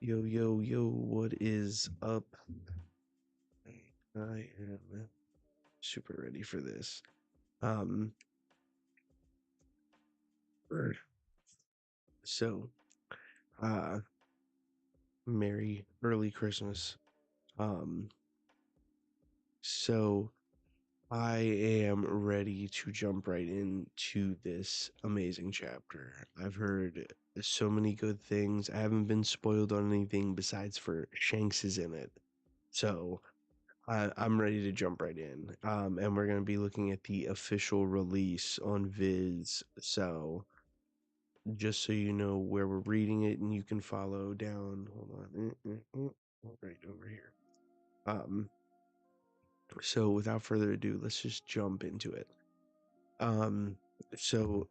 Yo, yo, yo, what is up? I am super ready for this. Um, er, so, uh, Merry early Christmas. Um, so I am ready to jump right into this amazing chapter. I've heard so many good things. I haven't been spoiled on anything besides for Shanks is in it. So I'm ready to jump right in. And we're going to be looking at the official release on Viz. So just so you know where we're reading it and you can follow down. Hold on. Right over here. Um, so without further ado, let's just jump into it. Um, so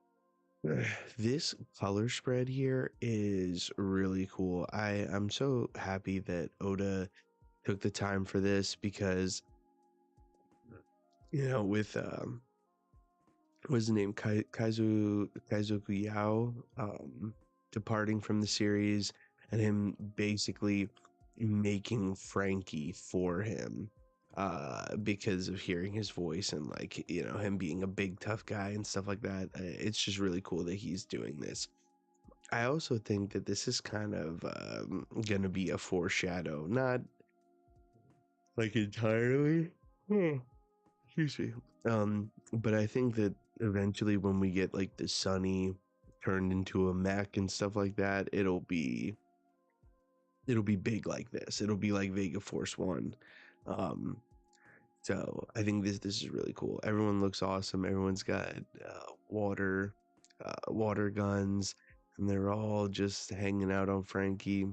this color spread here is really cool. I'm so happy that Oda took the time for this because with what's his name, Kaizoku Yao, departing from the series, and him basically making Frankie for him, because of hearing his voice and like him being a big tough guy and stuff like that. It's just really cool that he's doing this. I also think that this is kind of gonna be a foreshadow, not like entirely. Excuse me. But I think that eventually when we get like the Sunny turned into a mech and stuff like that, it'll be big like this. It'll be like Vega Force One. Um, so I think this is really cool. Everyone looks awesome. Everyone's got water guns, and they're all just hanging out on Frankie.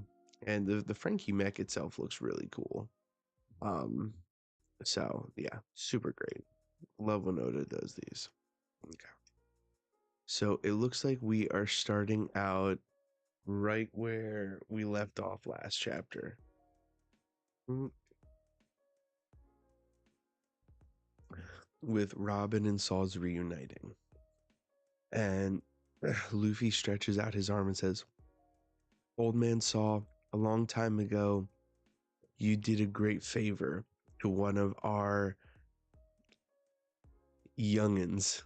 And the Frankie mech itself looks really cool. Um, so yeah, super great. Love when Oda does these. Okay. So it looks like we are starting out right where we left off last chapter. Mm, with Robin and Saul's reuniting. And Luffy stretches out his arm and says, Old man Saul, a long time ago, you did a great favor to one of our youngins.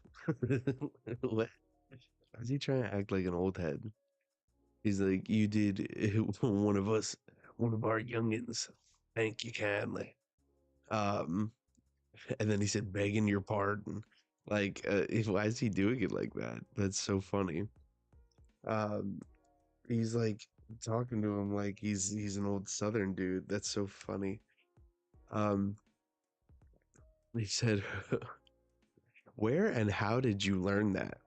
What? Why is he trying to act like an old head? He's like, you did one of our youngins. Thank you kindly. Um, and then he said, begging your pardon. Like, why is he doing it like that? That's so funny. Um, he's like talking to him like he's an old Southern dude. That's so funny. Um, he said, where and how did you learn that?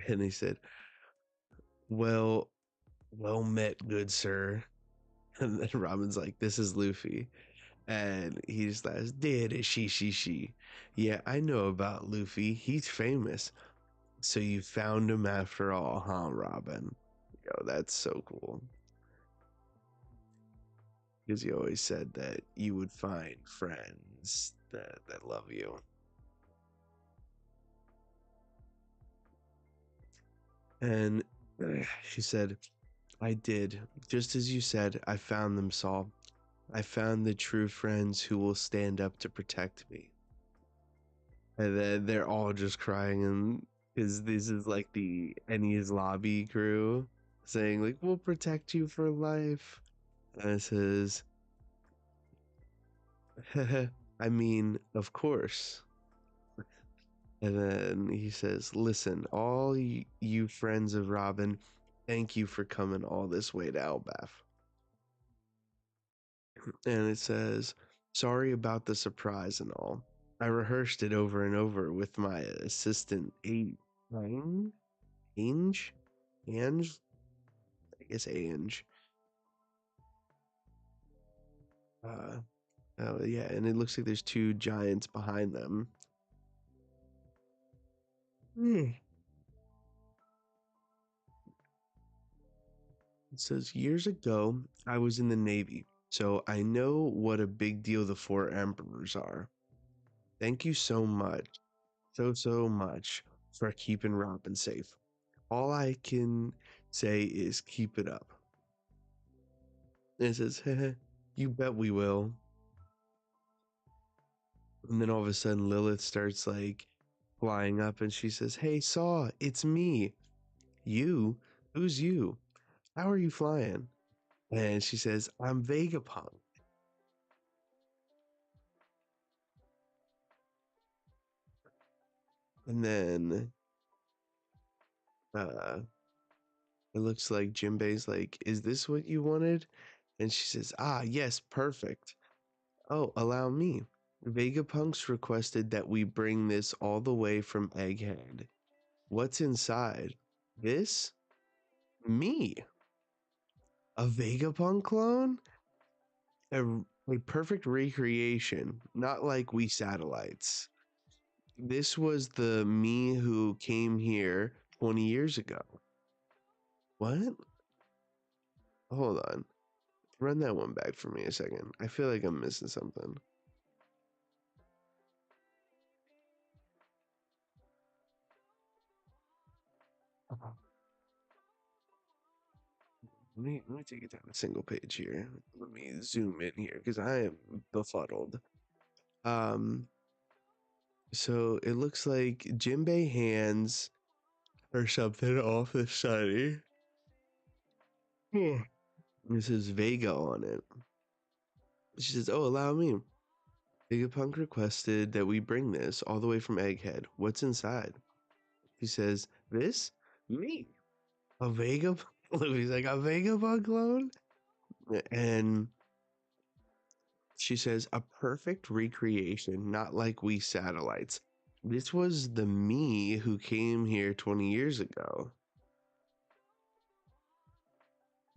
And he said, well, well met, good sir. And then Robin's like, this is Luffy. And he just laughs, did she. Yeah, I know about Luffy. He's famous. So you found him after all, huh, Robin? Yo, that's so cool. Because you always said that you would find friends that love you. And she said, I did. Just as you said, I found them, Saul. I found the true friends who will stand up to protect me. And then they're all just crying, and because this is like the Ennies lobby crew saying like, we'll protect you for life. And it says, I mean, of course. And then he says, listen, all you friends of Robin, thank you for coming all this way to Elbaf. And it says, sorry about the surprise and all. I rehearsed it over and over with my assistant, Ange? Ange? Ange? I guess Ange. Uh, oh, yeah, and it looks like there's two giants behind them. Hmm. It says, years ago, I was in the Navy, so I know what a big deal the four emperors are. Thank you so much, so much for keeping Robin safe. All I can say is keep it up. And it says, "Heh, you bet we will." And then all of a sudden, Lilith starts like flying up and she says, "Hey, Saw, it's me." "You? Who's you? How are you flying?" And she says, "I'm Vegapunk." And then uh, it looks like Jinbei's like, "Is this what you wanted?" And she says, "Ah, yes, perfect. Oh, allow me. Vegapunks requested that we bring this all the way from Egghead. What's inside? This? Me. A Vegapunk clone? A perfect recreation, not like we satellites. This was the me who came here 20 years ago." What? Hold on. Run that one back for me a second. I feel like I'm missing something. Let me take it down a single page here. Let me zoom in here because I am befuddled. Um, so it looks like Jinbei hands or something off the study. Yeah. It says Vega on it. She says, "Oh, allow me. Vegapunk requested that we bring this all the way from Egghead. What's inside?" He says, "This? Me. A Vegapunk?" He's like, "A Vegapunk clone?" And she says, "A perfect recreation, not like we satellites. This was the me who came here 20 years ago."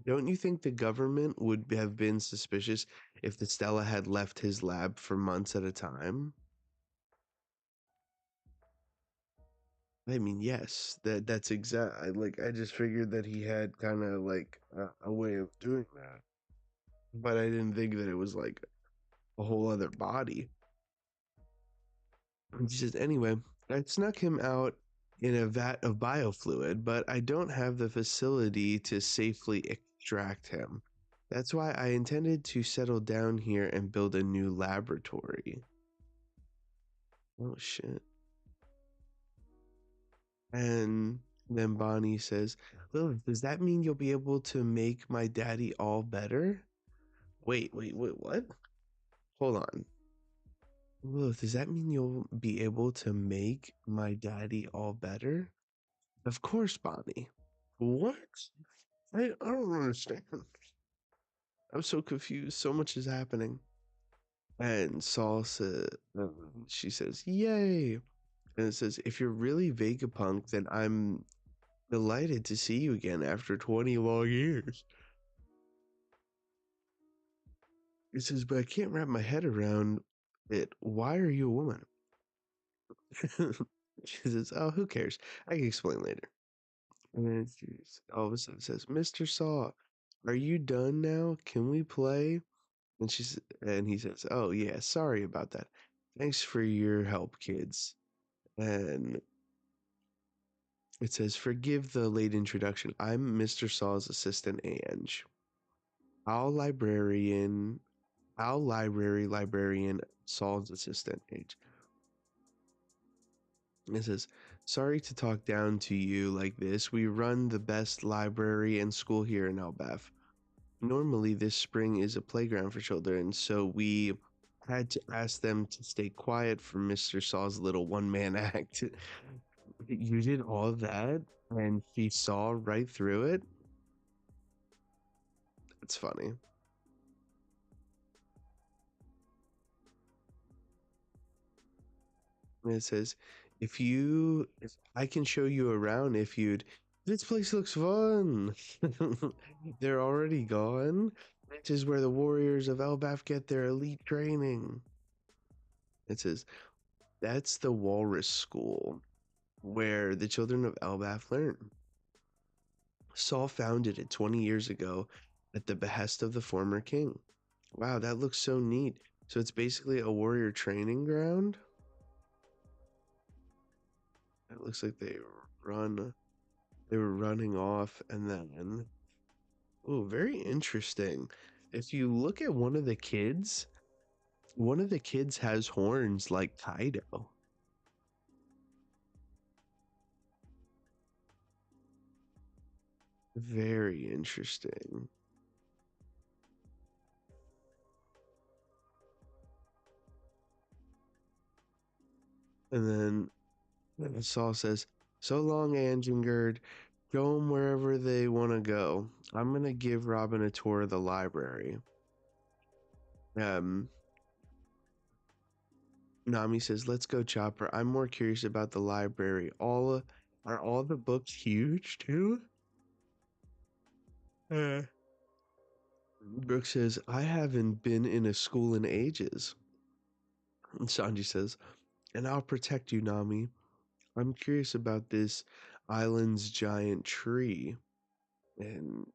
Don't you think the government would have been suspicious if the Stella had left his lab for months at a time? I mean, yes, that's exact. I just figured that he had kind of like a way of doing that, but I didn't think that it was like a whole other body. And she says, "Anyway, I snuck him out in a vat of biofluid, but I don't have the facility to safely extract him. That's why I intended to settle down here and build a new laboratory." Oh shit. And then Bonnie says, "Lilith, does that mean you'll be able to make my daddy all better?" Wait, what? Hold on. "Lilith, does that mean you'll be able to make my daddy all better?" "Of course, Bonnie." What? I don't understand. I'm so confused. So much is happening. And Salsa, she says, "Yay." And it says, "If you're really Vegapunk, then I'm delighted to see you again after 20 long years." It says, "But I can't wrap my head around it. Why are you a woman?" She says, "Oh, who cares? I can explain later." And then she's all of a sudden says, "Mr. Saw, are you done now? Can we play?" And he says, "Oh yeah, sorry about that. Thanks for your help, kids." And it says, "Forgive the late introduction. I'm Mr. Saw's assistant, Ange. I'll librarian, I'll librarian Saul's assistant, Ange." It says, "Sorry to talk down to you like this. We run the best library and school here in Elbaf. Normally, this spring is a playground for children, so we had to ask them to stay quiet for Mr. Saw's little one-man act." You did all that, and she saw right through it? It's funny. And it says, if I can show you around if you'd, this place looks fun." "They're already gone. This is where the warriors of Elbaf get their elite training." It says, "That's the Walrus School, where the children of Elbaf learn. Saul founded it 20 years ago at the behest of the former king." Wow, that looks so neat. So it's basically a warrior training ground? It looks like they were running off and then, oh, very interesting. if you look at one of the kids has horns like Kaido. Very interesting. And then Saul says, "So long, Anjingerd. Go 'em wherever they want to go. I'm gonna give Robin a tour of the library." Um, Nami says, "Let's go, Chopper. I'm more curious about the library. Are all the books huge too?" Uh, Brooke says, "I haven't been in a school in ages." And Sanji says, "And I'll protect you, Nami. I'm curious about this island's giant tree." And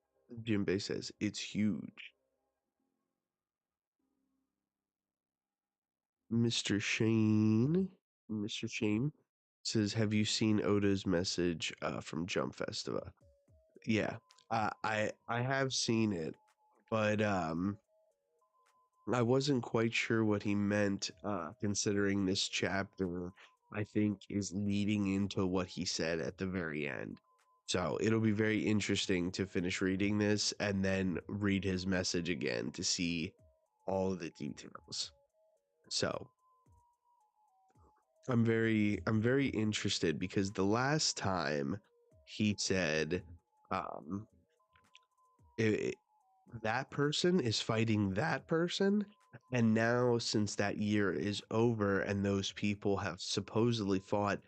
Jinbei says, "It's huge." Mr. Shane, Mr. Shane says, "Have you seen Oda's message from Jump Festival?" Yeah, I have seen it, but I wasn't quite sure what he meant, considering this chapter, I think, is leading into what he said at the very end. So it'll be very interesting to finish reading this and then read his message again to see all of the details. So I'm very interested because the last time he said, um, it, that person is fighting that person. And now, since that year is over and those people have supposedly fought,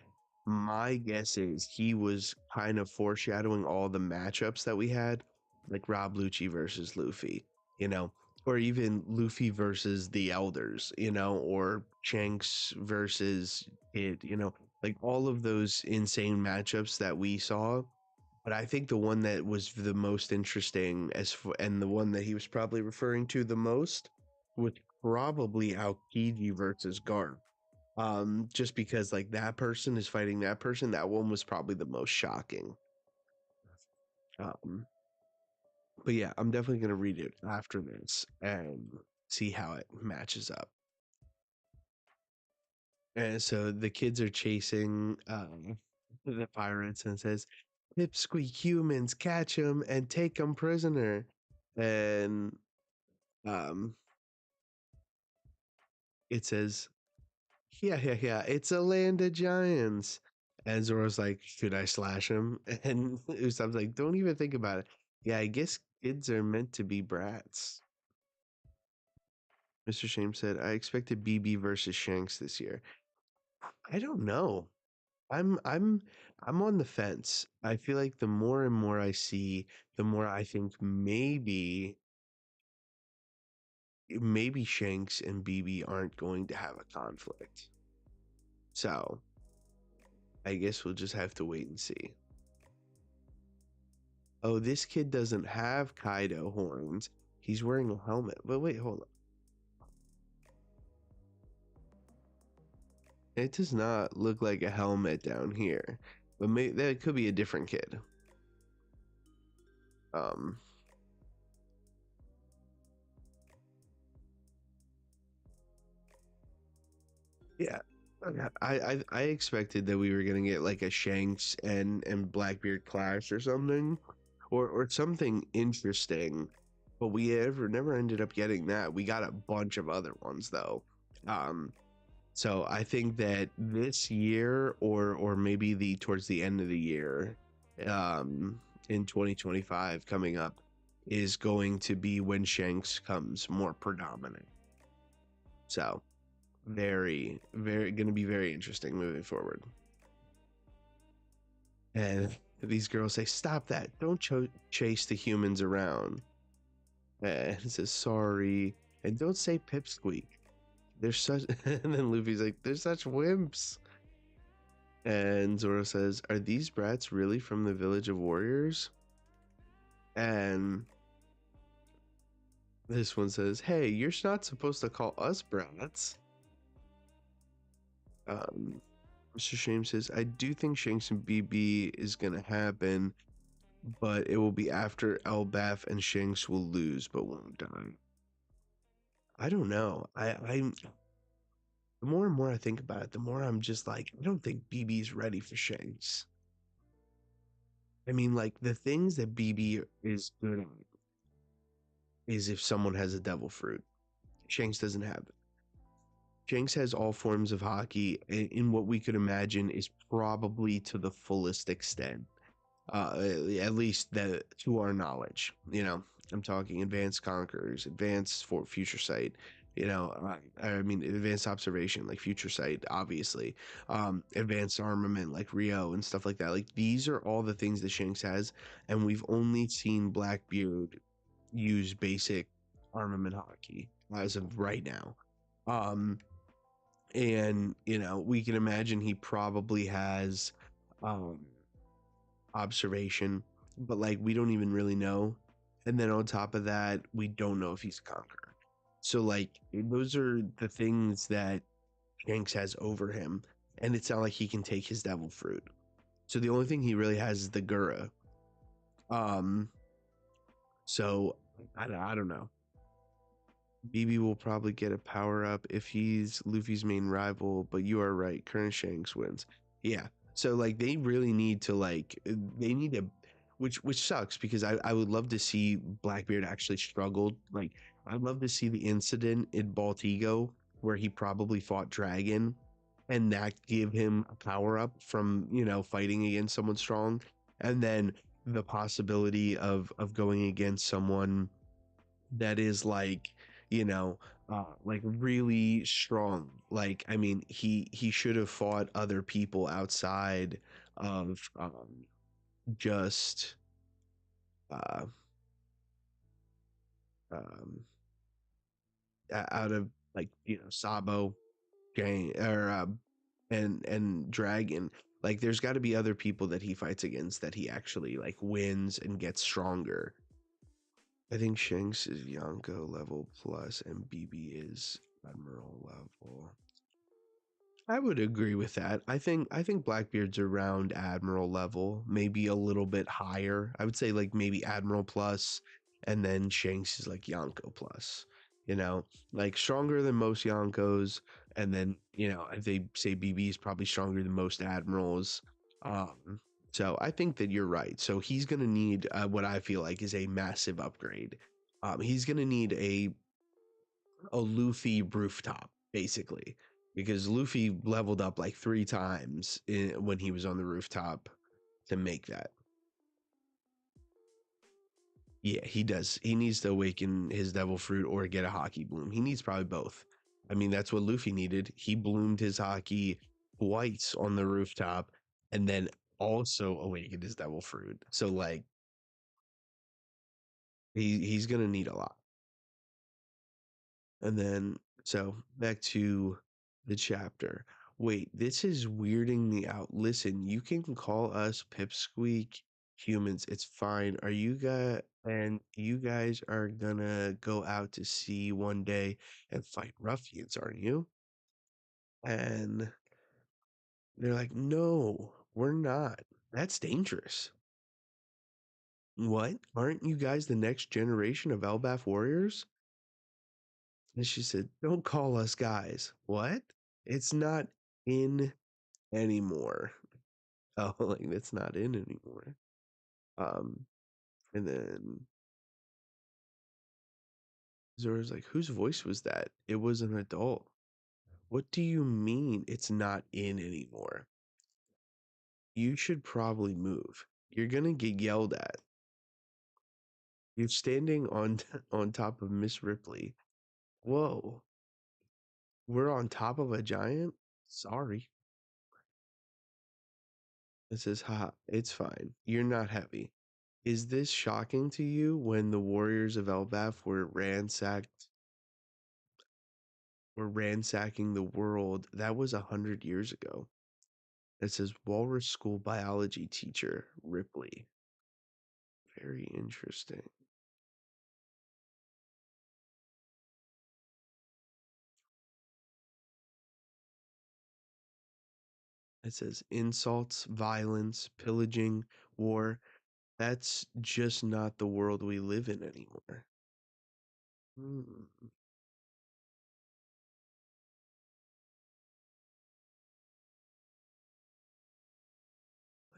my guess is he was kind of foreshadowing all the matchups that we had, like Rob Lucci versus Luffy, you know, or even Luffy versus the Elders, you know, or Shanks versus it, you know, like all of those insane matchups that we saw. But I think the one that was the most interesting and the one that he was probably referring to the most was probably Aokiji versus Garp. Just because like that person is fighting that person, that one was probably the most shocking. Um, but yeah, I'm definitely gonna read it after this and see how it matches up. And so the kids are chasing the pirates and says, "Pipsqueak humans, catch them and take them prisoner." And um, it says, "Yeah, yeah, yeah, it's a land of giants." And Zoro's like, "Should I slash him?" And Usopp's like, "Don't even think about it." Yeah, I guess kids are meant to be brats. Mr. Shame said, "I expected BB versus Shanks this year." I don't know. I'm I'm I'm on the fence. I feel like the more and more I see, the more I think maybe Shanks and BB aren't going to have a conflict. So I guess we'll just have to wait and see. Oh, this kid doesn't have Kaido horns. He's wearing a helmet. But wait, hold on. It does not look like a helmet down here. But that could be a different kid. Um, yeah. I expected that we were gonna get like a Shanks and Blackbeard clash or something, or something interesting, but we never ended up getting that. We got a bunch of other ones though. Um, so I think that this year or maybe the towards the end of the year, in 2025 coming up, is going to be when Shanks comes more predominant. So very going to be very interesting moving forward. And these girls say, "Stop that! Don't chase the humans around." And he says, "Sorry," and don't say Pipsqueak. They're such. And then Luffy's like, "They're such wimps." And Zoro says, "Are these brats really from the village of warriors?" And this one says, "Hey, you're not supposed to call us brats." Mr. Shame says, "I do think Shanks and BB is gonna happen, but it will be after Elbaf and Shanks will lose but won't die. I don't know. I the more and more I think about it, the more I'm just like, I don't think BB's ready for Shanks. I mean, like the things that BB is good at is if someone has a devil fruit. Shanks doesn't have it. Shanks has all forms of hockey in what we could imagine is probably to the fullest extent. At least that to our knowledge. I'm talking advanced conquerors, advanced for future sight. I mean advanced observation like future sight, obviously. Advanced armament like Rio and stuff like that. Like these are all the things that Shanks has, and we've only seen Blackbeard use basic armament hockey as of right now. Um, and we can imagine he probably has um observation, but like we don't even really know. And then on top of that, we don't know if he's a conqueror. So like those are the things that Shanks has over him, and it's not like he can take his devil fruit. So the only thing he really has is the Gura. Um, so I don't know. BB will probably get a power up if he's Luffy's main rival, but you are right. Current Shanks wins. Yeah. So like they really need to they need to which sucks because I would love to see Blackbeard actually struggle. Like I'd love to see the incident in Baltigo where he probably fought Dragon and that give him a power up from, fighting against someone strong. And then the possibility of going against someone that is like really strong. Like I mean he should have fought other people outside of just uh um out of like Sabo gang or and Dragon. Like there's got to be other people that he fights against that he actually like wins and gets stronger. I think Shanks is Yonko level plus and BB is Admiral level. I would agree with that. I think Blackbeard's around Admiral level, maybe a little bit higher. I would say like maybe Admiral plus, and then Shanks is like Yonko plus. Like stronger than most Yonkos, and then they say BB is probably stronger than most Admirals. Um, so I think that you're right. So he's gonna need what I feel like is a massive upgrade. He's gonna need a Luffy rooftop, basically, because Luffy leveled up like 3 times when he was on the rooftop to make that. Yeah, he does. He needs to awaken his devil fruit or get a hockey bloom. He needs probably both. I mean, that's what Luffy needed. He bloomed his hockey twice on the rooftop and then also awakened his devil fruit. So like he's gonna need a lot. And then, so back to the chapter. Wait, this is weirding me out. Listen, you can call us Pipsqueak humans. It's fine. You guys are gonna go out to sea one day and fight ruffians, aren't you? And they're like, no, we're not. That's dangerous. What? Aren't you guys the next generation of Elbaf warriors? And she said, don't call us guys. What? It's not in anymore. Oh, like it's not in anymore. Um, and then Zora's like, whose voice was that? It was an adult. What do you mean it's not in anymore? You should probably move. You're gonna get yelled at. You're standing on on top of Miss Ripley. Whoa, we're on top of a giant? Sorry. It says, ha, it's fine. You're not heavy. Is this shocking to you when the warriors of Elbaf were ransacking the world? That was 100 years ago. It says Walrus School biology teacher Ripley. Very interesting. It says insults, violence, pillaging, war. That's just not the world we live in anymore. Hmm.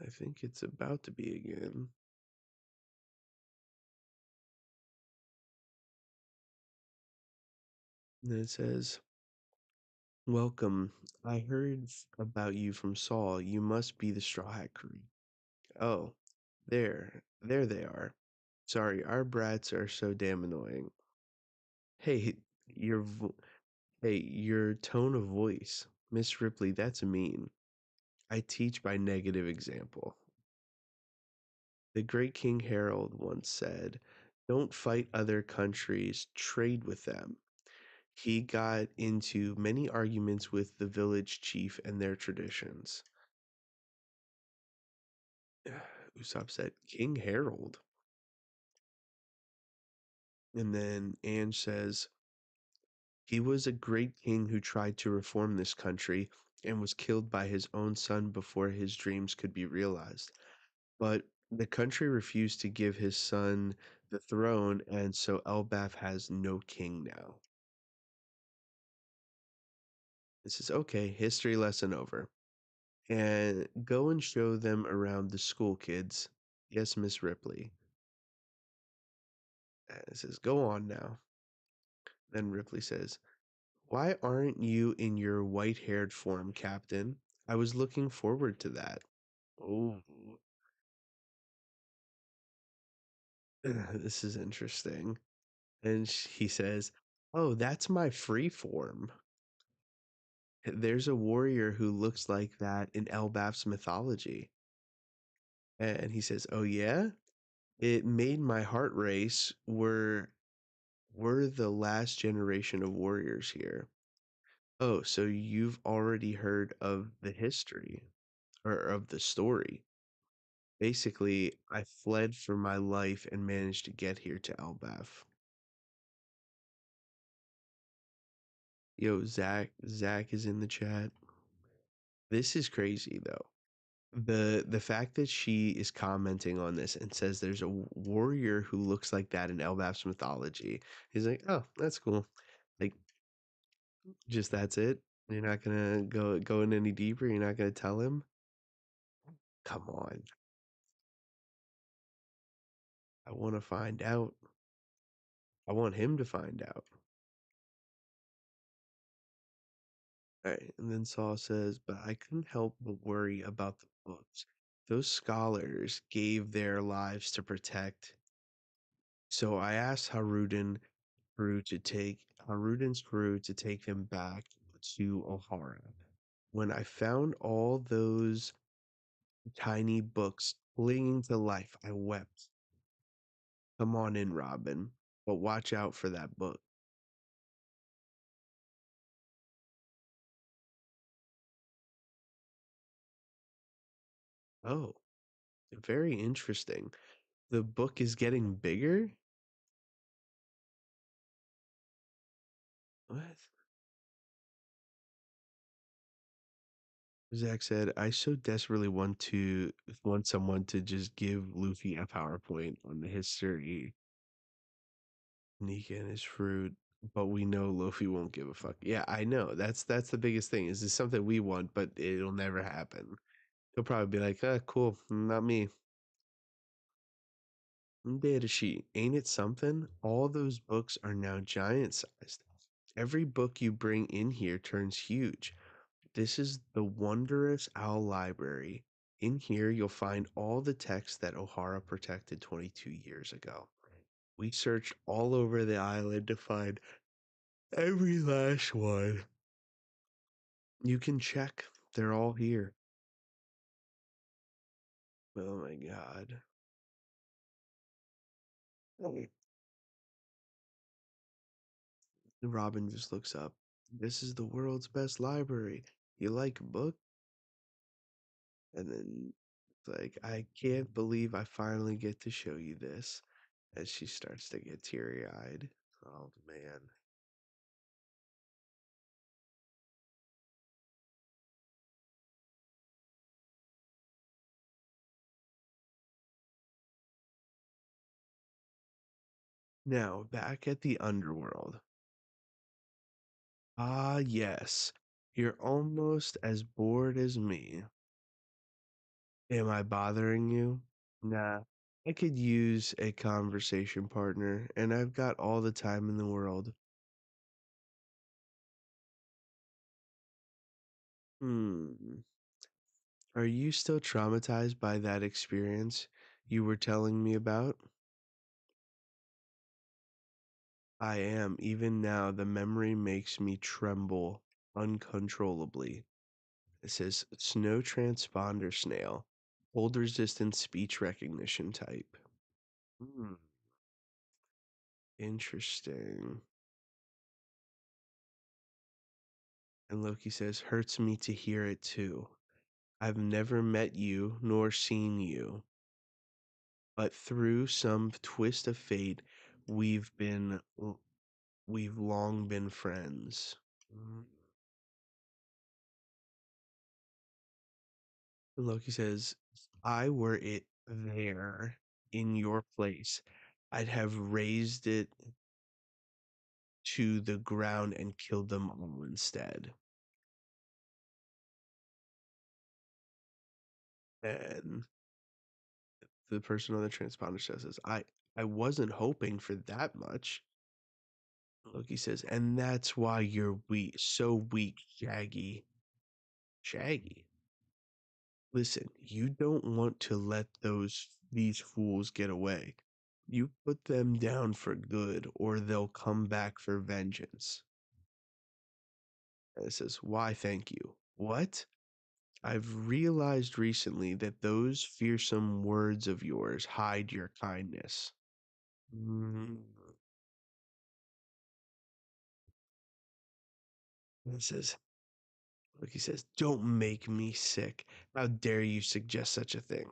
I think it's about to be again. And it says, "Welcome. I heard about you from Saul. You must be the Straw Hat Crew." Oh, there they are. Sorry, our brats are so damn annoying. Hey, your hey, your tone of voice, Miss Ripley. That's mean. I teach by negative example. The great King Harold once said, "Don't fight other countries, trade with them." He got into many arguments with the village chief and their traditions. Usopp said, "King Harold." And then Ange says, "He was a great king who tried to reform this country and was killed by his own son before his dreams could be realized. But the country refused to give his son the throne, and so Elbaf has no king now." This is okay, history lesson over. And go and show them around the school, kids. Yes, Miss Ripley. And it says, "Go on now." Then Ripley says, "Why aren't you in your white-haired form, Captain? I was looking forward to that." Oh, this is interesting. And he says, "Oh, that's my free form. There's a warrior who looks like that in Elbaf's mythology." And he says, "Oh yeah? It made my heart race. We're the last generation of warriors here." Oh, so you've already heard of the history or of the story. Basically, I fled for my life and managed to get here to Elbaf. Yo, Zach is in the chat. This is crazy though. The fact that she is commenting on this and says there's a warrior who looks like that in Elbaf's mythology. He's like, "Oh, that's cool." Like, just that's it. You're not gonna go in any deeper. You're not gonna tell him. Come on. I want to find out. I want him to find out. All right. And then Saul says, "But I couldn't help but worry about the books. Those scholars gave their lives to protect." So I asked Haruden's crew to take them back to Ohara. When I found all those tiny books clinging to life, I wept. Come on in, Robin, but watch out for that book. Oh, very interesting. The book is getting bigger? What? Zach said, "I so desperately want someone to just give Luffy a PowerPoint on the history, Nika and his fruit, but we know Luffy won't give a fuck." Yeah, I know. That's the biggest thing. Is this something we want, but it'll never happen. He'll probably be like, cool, not me." Data sheet, ain't it something? All those books are now giant sized. Every book you bring in here turns huge. This is the wondrous Owl Library. In here, you'll find all the texts that O'Hara protected 22 years ago. We searched all over the island to find every last one. You can check, they're all here. Oh my god. Robin just looks up. "This is the world's best library. You like a book?" And then it's like, "I can't believe I finally get to show you this," as she starts to get teary eyed. Oh man. Now, back at the underworld. Ah, yes. You're almost as bored as me. Am I bothering you? Nah. I could use a conversation partner, and I've got all the time in the world. Hmm. Are you still traumatized by that experience you were telling me about? I am. Even now, the memory makes me tremble uncontrollably. It says snow transponder snail, hold resistant speech recognition type. Hmm. Interesting. And Loki says, hurts me to hear it too. I've never met you nor seen you, but through some twist of fate, we've been, we've long been friends. Mm. And Loki says, if I were it there in your place, I'd have raised it to the ground and killed them all instead. And the person on the transponder says, I wasn't hoping for that much. Loki says, and that's why you're weak, so weak, Shaggy. Shaggy. Listen, you don't want to let these fools get away. You put them down for good, or they'll come back for vengeance. And it says, why thank you? What? I've realized recently that those fearsome words of yours hide your kindness. Mm. And it says, look, he says, don't make me sick. How dare you suggest such a thing?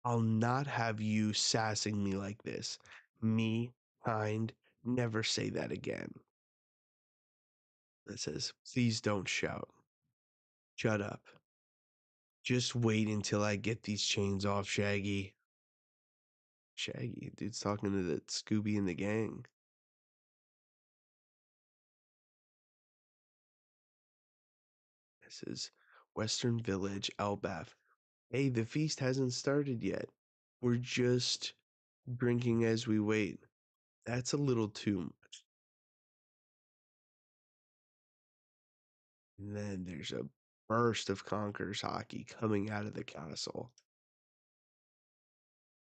I'll not have you sassing me like this. Me, kind, never say that again. It says, please don't shout. Shut up. Just wait until I get these chains off, Shaggy. Shaggy, dude's talking to the Scooby and the gang. This is Western Village, Elbaf. Hey, the feast hasn't started yet. We're just drinking as we wait. That's a little too much. And then there's a burst of Conqueror's hockey coming out of the castle.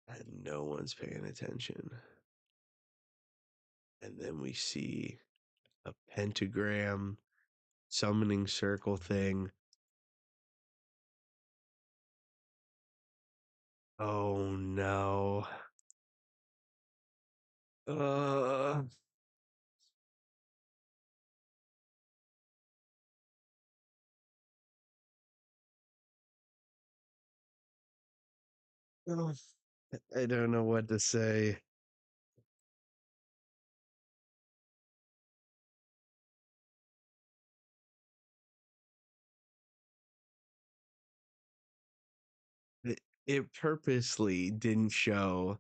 And no one's paying attention. And then we see a pentagram summoning circle thing. Oh no. Uh, oh, I don't know what to say. It purposely didn't show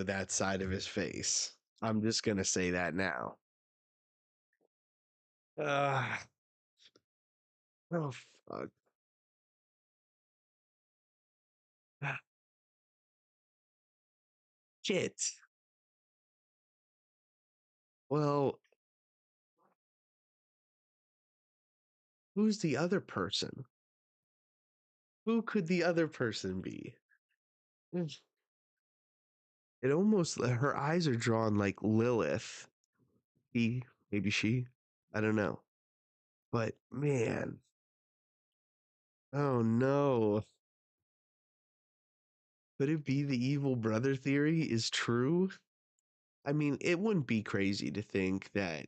that side of his face. I'm just gonna say that now. Uh, oh fuck. Shit. Well, who's the other person? Who could the other person be? Mm. It almost her eyes are drawn like Lilith. He, maybe she. I don't know. But man, oh no. Could it be the evil brother theory is true? I mean, it wouldn't be crazy to think that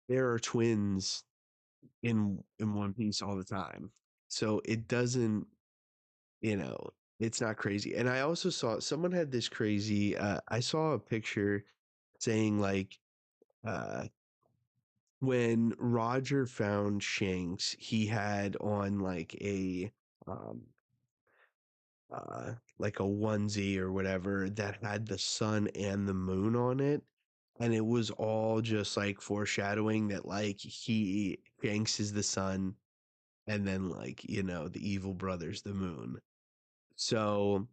there are twins in One Piece all the time. So it doesn't, you know, it's not crazy. And I also saw someone had this crazy I saw a picture saying like uh when Roger found Shanks, he had on like a um like a onesie or whatever that had the sun and the moon on it, and it was all just like foreshadowing that like he Shanks is the sun, and then like the evil brother's the moon. So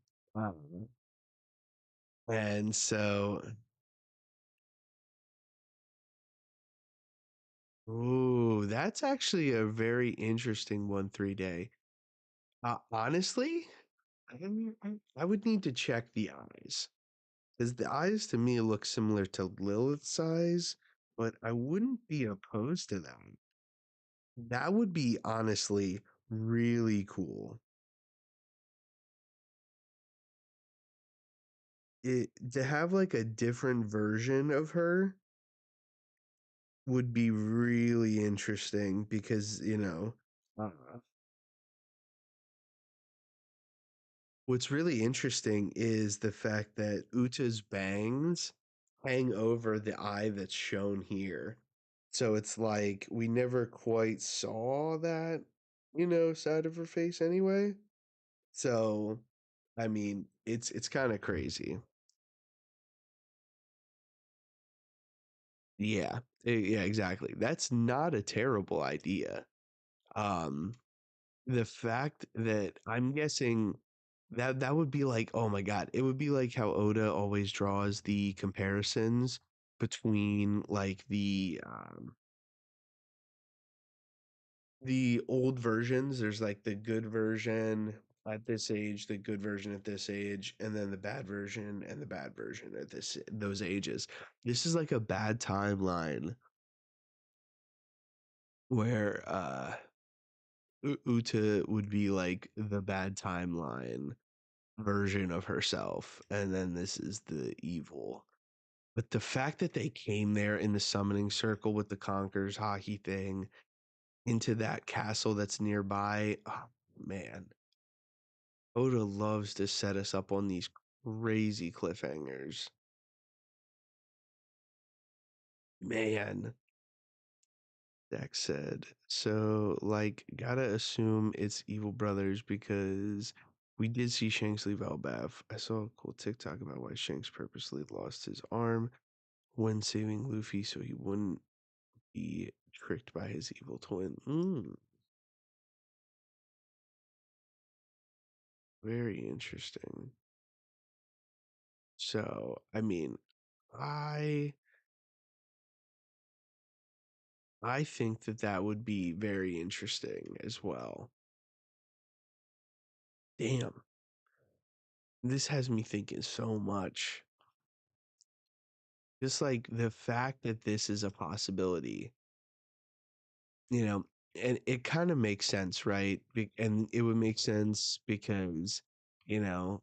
and so, ooh, that's actually a very interesting 1 3 day. Honestly, I would need to check the eyes. Because the eyes to me look similar to Lilith's eyes, but I wouldn't be opposed to them. That would be honestly really cool. It to have like a different version of her would be really interesting because, uh, what's really interesting is the fact that Uta's bangs hang over the eye that's shown here. So it's like we never quite saw that, side of her face anyway. So, I mean, it's kind of crazy. Yeah. Yeah, exactly. That's not a terrible idea. Um the fact that I'm guessing that would be like, oh my god, it would be like how Oda always draws the comparisons between like the old versions. There's like the good version at this age, the good version at this age, and then the bad version and the bad version at this those ages. This is like a bad timeline where Uta would be like the bad timeline version of herself, and then this is the evil. But the fact that they came there in the summoning circle with the Conquerors hockey thing into that castle that's nearby, oh, man, Oda loves to set us up on these crazy cliffhangers. Man, Dex said. So, like, gotta assume it's Evil Brothers because we did see Shanks leave Elbaf. I saw a cool TikTok about why Shanks purposely lost his arm when saving Luffy so he wouldn't be tricked by his evil twin. Very interesting. So, I mean, I I think that that would be very interesting as well. Damn, this has me thinking so much. Just like the fact that this is a possibility, you know, and it kind of makes sense, right? And it would make sense because, you know,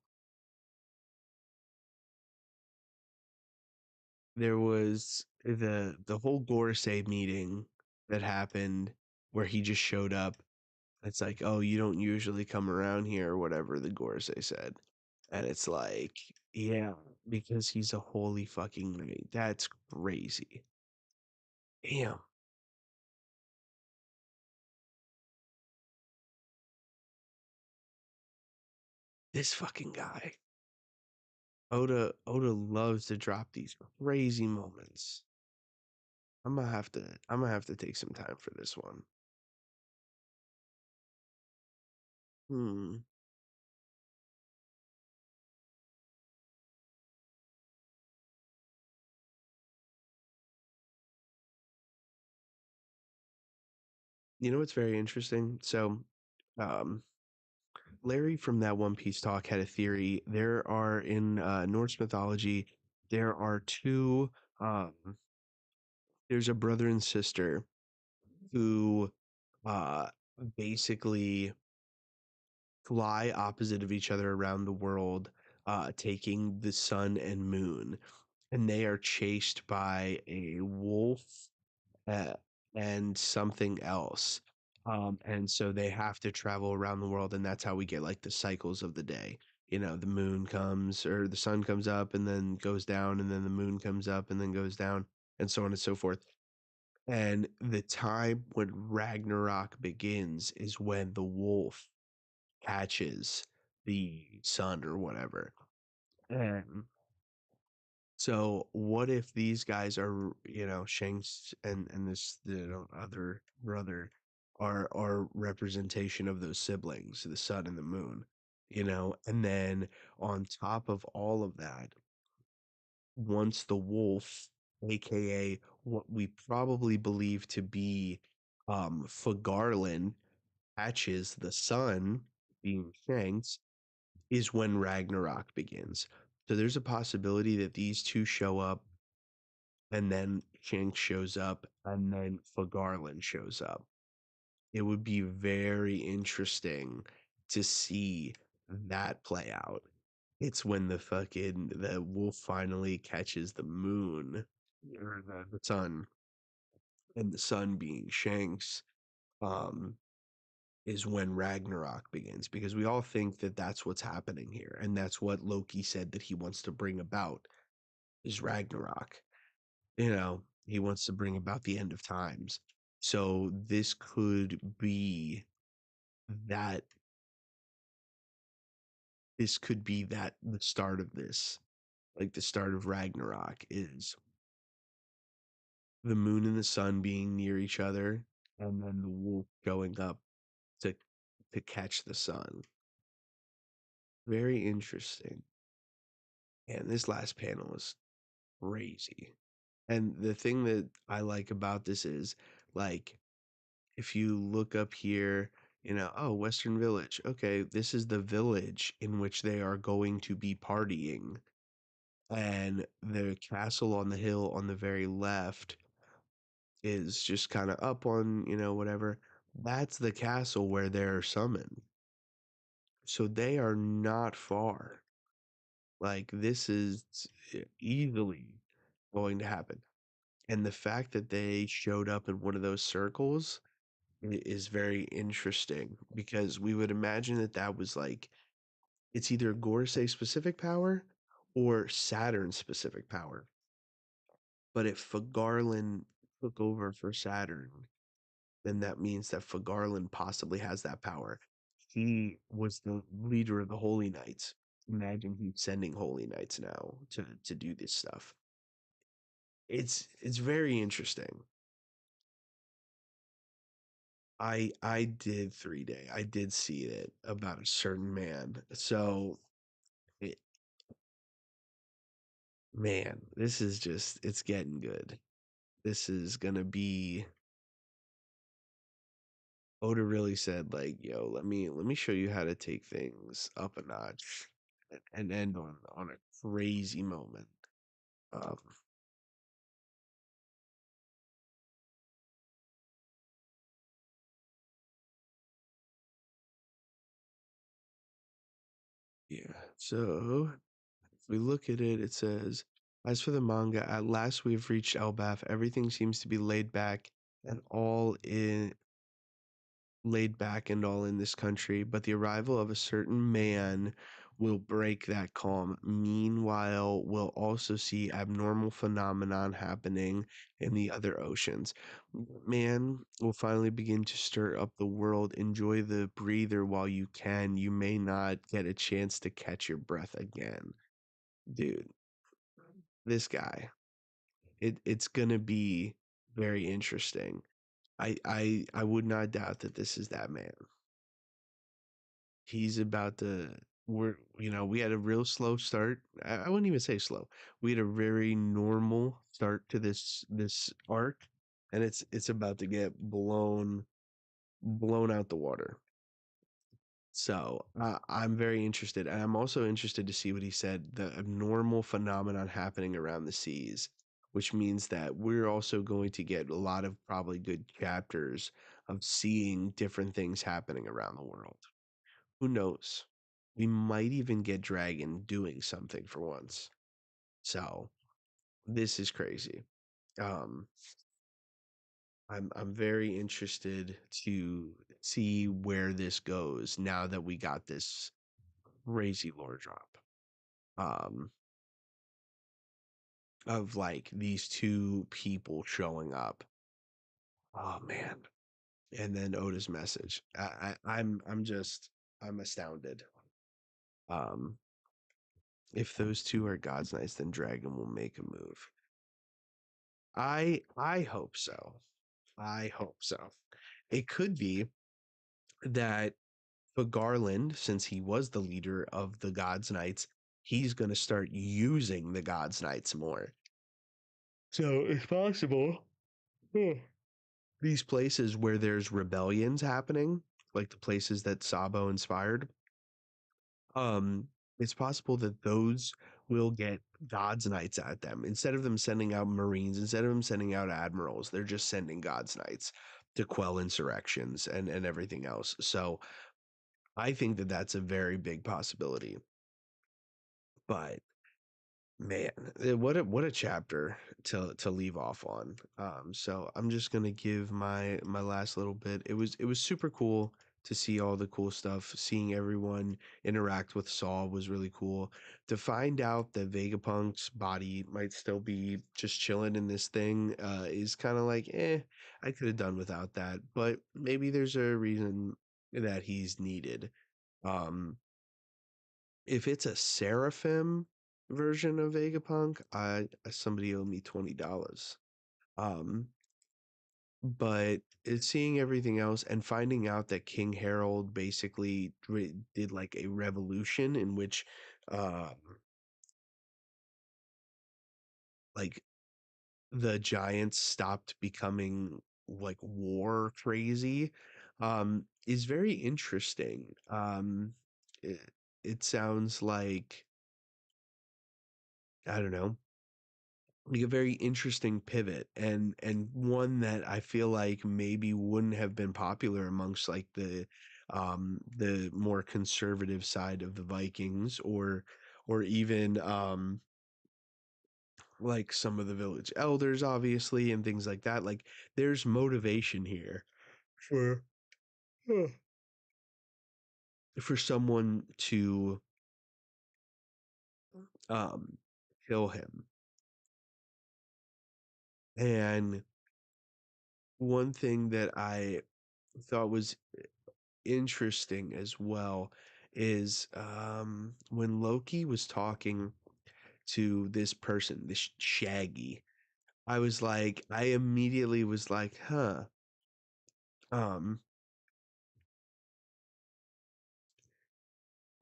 there was the whole Gorosei meeting that happened where he just showed up. It's like, oh, you don't usually come around here or whatever the Gorosei said. And it's like, yeah, because he's a holy fucking knight. That's crazy. Damn, this fucking guy. Oda loves to drop these crazy moments. I'm gonna have to take some time for this one. Hmm. You know what's very interesting? So, um, Larry from that One Piece talk had a theory. There are in Norse mythology, there are two. Um, there's a brother and sister who uh, basically fly opposite of each other around the world, taking the sun and moon, and they are chased by a wolf uh, and something else. And so they have to travel around the world, and that's how we get like the cycles of the day. The moon comes or the sun comes up and then goes down, and then the moon comes up and then goes down, and so on and so forth. And the time when Ragnarok begins is when the wolf catches the sun or whatever. And so what if these guys are, Shanks and this other brother are representation of those siblings, the sun and the moon, and then on top of all of that, once the wolf, aka what we probably believe to be Fagarlin, catches the sun, being Shanks, is when Ragnarok begins. So there's a possibility that these two show up, and then Shanks shows up, and then Fagarlin shows up. It would be very interesting to see that play out. It's when the wolf finally catches the moon, or the sun, and the sun being Shanks, um, is when Ragnarok begins, because we all think that that's what's happening here, and that's what Loki said that he wants to bring about is Ragnarok. He wants to bring about the end of times. So that this could be that the start of this, like the start of Ragnarok is the moon and the sun being near each other, and then the wolf going up to catch the sun. Very interesting. And this last panel is crazy. And the thing that I like about this is, like, if you look up here, oh, Western Village. Okay, this is the village in which they are going to be partying. And the castle on the hill on the very left is just kind of up on, whatever. That's the castle where they're summoned. So they are not far. Like, this is easily going to happen. And the fact that they showed up in one of those circles is very interesting, because we would imagine that that was like, it's either Gorsei specific power or Saturn specific power. But if Fagarlin took over for Saturn, then that means that Fagarlin possibly has that power. He was the leader of the Holy Knights. Imagine he's sending Holy Knights now to do this stuff. It's very interesting. I did 3 day. I did see it about a certain man. So it, man, this is just, it's getting good. This is gonna be, Oda really said, like, yo, let me show you how to take things up a notch and end on a crazy moment. Um, yeah. So if we look at it, it says, as for the manga, at last we've reached Elbaf. Everything seems to be laid back and all in this country, but the arrival of a certain man will break that calm. Meanwhile, we'll also see abnormal phenomenon happening in the other oceans. Man will finally begin to stir up the world. Enjoy the breather while you can. You may not get a chance to catch your breath again. Dude, this guy. It's gonna be very interesting. I would not doubt that this is that man. He's about to we had a real slow start. I wouldn't even say slow. We had a very normal start to this arc, and it's about to get blown out the water. So I'm very interested, and I'm also interested to see what he said, the abnormal phenomenon happening around the seas, which means that we're also going to get a lot of probably good chapters of seeing different things happening around the world. Who knows? We might even get Dragon doing something for once. So this is crazy. Um, I'm very interested to see where this goes now that we got this crazy lore drop. Um, of like these two people showing up. Oh man. And then Oda's message. I'm astounded. Um, if those two are God's Knights, then Dragon will make a move. I hope so. I hope so. It could be that but Garland, since he was the leader of the God's Knights, he's going to start using the God's Knights more. So it's possible. Hmm. These places where there's rebellions happening, like the places that Sabo inspired, um, it's possible that those will get God's Knights at them. Instead of them sending out Marines, instead of them sending out admirals, they're just sending God's Knights to quell insurrections and everything else. So I think that that's a very big possibility. But man, what a chapter to leave off on. So I'm just gonna give my last little bit. It was super cool to see all the cool stuff. Seeing everyone interact with Saul was really cool. To find out that Vegapunk's body might still be just chilling in this thing is kind of like, I could have done without that. But maybe there's a reason that he's needed. Um, if it's a Seraphim version of Vegapunk, somebody owed me $20. Um, but it's seeing everything else and finding out that King Harold basically did like a revolution in which, um, like the giants stopped becoming like war crazy, is very interesting. It, it sounds like I don't know, like a very interesting pivot and one that I feel like maybe wouldn't have been popular amongst like the more conservative side of the Vikings or even like some of the village elders obviously and things like that. Like there's motivation here for for someone to um kill him. And one thing that I thought was interesting as well is when Loki was talking to this person, this Shaggy, I immediately was like, huh. Um,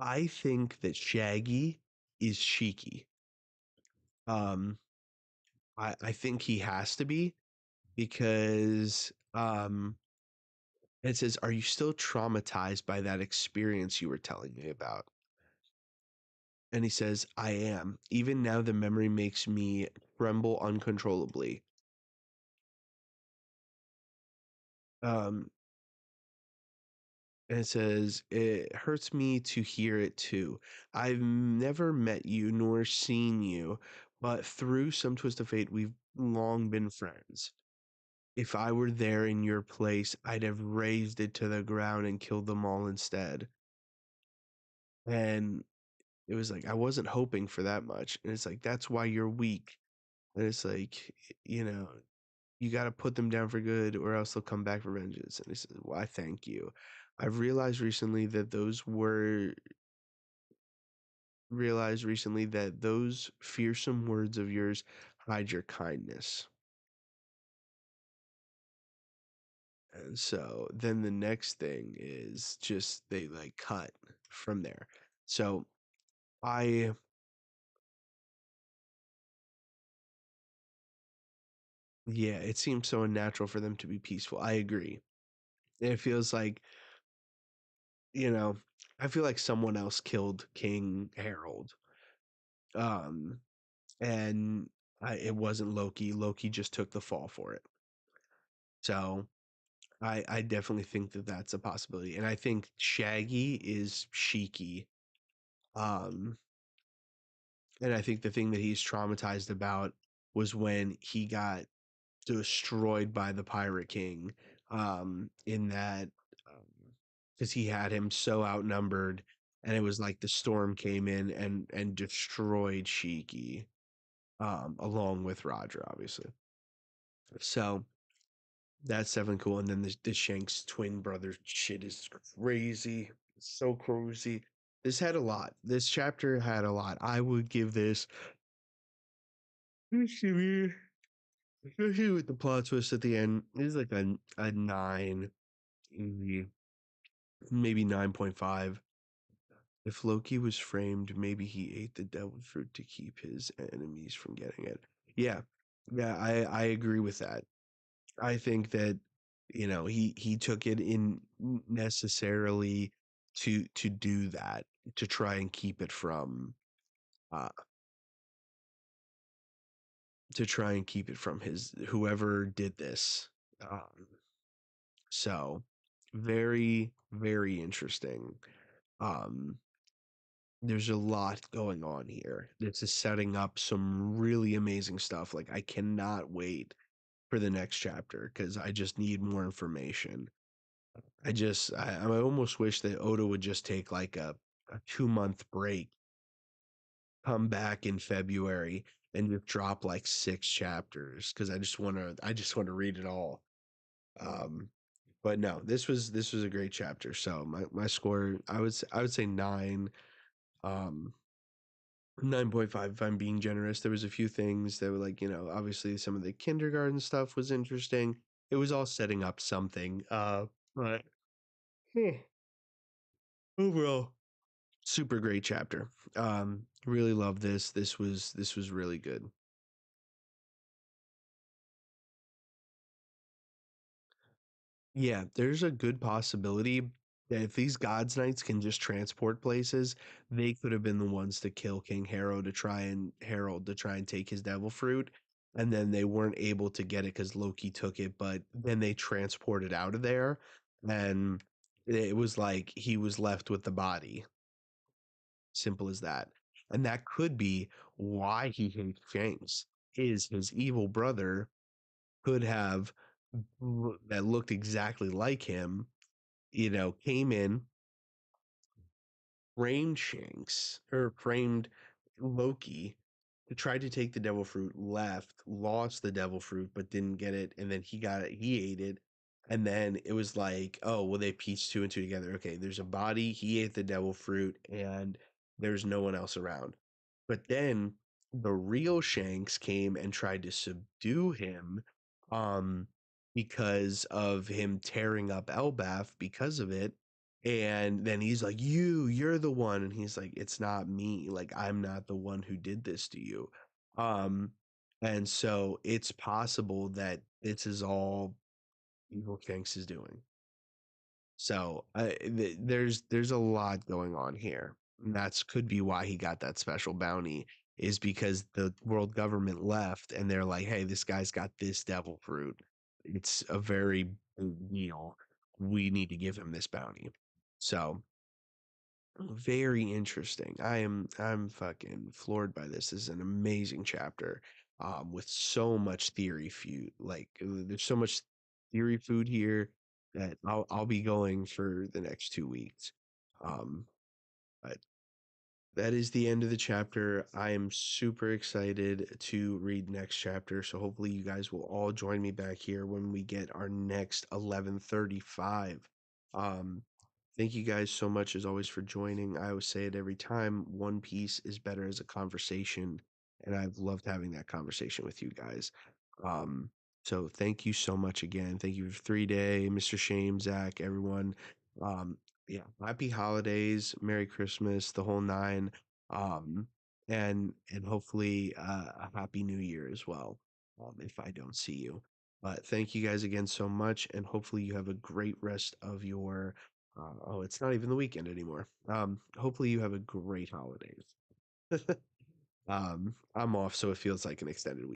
I think that Shaggy is Shiki. Um, I think he has to be because it says, "Are you still traumatized by that experience you were telling me about?" And he says, "I am. Even now, the memory makes me tremble uncontrollably." Um, and it says, "It hurts me to hear it too. I've never met you nor seen you, but through some twist of fate, we've long been friends. If I were there in your place, I'd have razed it to the ground and killed them all instead." And it was like, I wasn't hoping for that much. And it's like, that's why you're weak. And it's like, you know, you got to put them down for good or else they'll come back for vengeance. And he says, well, I thank you. I've realized recently that those fearsome words of yours hide your kindness. And so then the next thing is just they like cut from there. So I, yeah, it seems so unnatural for them to be peaceful. I agree. It feels like, you know, I feel like someone else killed King Harold. Um, and it wasn't Loki. Loki just took the fall for it. So I definitely think that that's a possibility, and I think Shaggy is Shiki. Um, and I think the thing that he's traumatized about was when he got destroyed by the Pirate King. In that, because he had him so outnumbered, and it was like the storm came in and destroyed Shiki. Along with Roger, obviously. So that's definitely cool. And then the Shanks twin brother shit is crazy. It's so crazy. This had a lot. This chapter had a lot. I would give this, especially with the plot twist at the end, is like a 9, maybe 9.5. If Loki was framed, maybe he ate the devil fruit to keep his enemies from getting it. Yeah. Yeah, I agree with that. I think that he took it in necessarily to do that, to try and keep it from uh his whoever did this. Um so very, very interesting. Um there's a lot going on here. This is setting up some really amazing stuff. Like, I cannot wait for the next chapter because I just need more information. I almost wish that Oda would just take like a 2 month break, come back in February and just drop like 6 chapters because I just want to read it all. Um, but no, this was a great chapter. So my score, I would say 9. Um, 9.5 if I'm being generous. There was a few things that were like, obviously some of the kindergarten stuff was interesting. It was all setting up something. But overall, super great chapter. Really love this. This was really good. Yeah, there's a good possibility that if these God's Knights can just transport places, they could have been the ones to kill King Harold to try and take his devil fruit. And then they weren't able to get it because Loki took it, but then they transported out of there. And it was like he was left with the body. Simple as that. And that could be why he hates James. Is his evil brother could have that looked exactly like him, came in, framed Shanks or framed Loki to try to take the devil fruit, left, lost the devil fruit, but didn't get it, and then he got it, he ate it. And then it was like, oh, well, they pieced two and two together. Okay, there's a body, he ate the devil fruit, and there's no one else around. But then the real Shanks came and tried to subdue him, um, because of him tearing up Elbaf because of it. And then he's like, you're the one. And he's like, it's not me. Like, I'm not the one who did this to you. Um, and so it's possible that this is all Evil Shanks is doing. So there's a lot going on here. And that's could be why he got that special bounty, is because the world government left and they're like, hey, this guy's got this devil fruit. It's a very big deal. We need to give him this bounty. So very interesting. I'm fucking floored by this. This is an amazing chapter, with so much theory food. Like, there's so much theory food here that I'll be going for the next 2 weeks. Um, but that is the end of the chapter. I am super excited to read next chapter. So hopefully you guys will all join me back here when we get our next 11:35. Um, thank you guys so much as always for joining. I always say it every time. One Piece is better as a conversation, and I've loved having that conversation with you guys. Um, so thank you so much again. Thank you for 3 Day, Mr. Shame, Zach, everyone. Um, yeah, happy holidays, Merry Christmas, the whole nine. Um, and hopefully a happy new year as well. If I don't see you. But thank you guys again so much, and hopefully you have a great rest of your oh, it's not even the weekend anymore. Hopefully you have a great holidays. I'm off, so it feels like an extended week.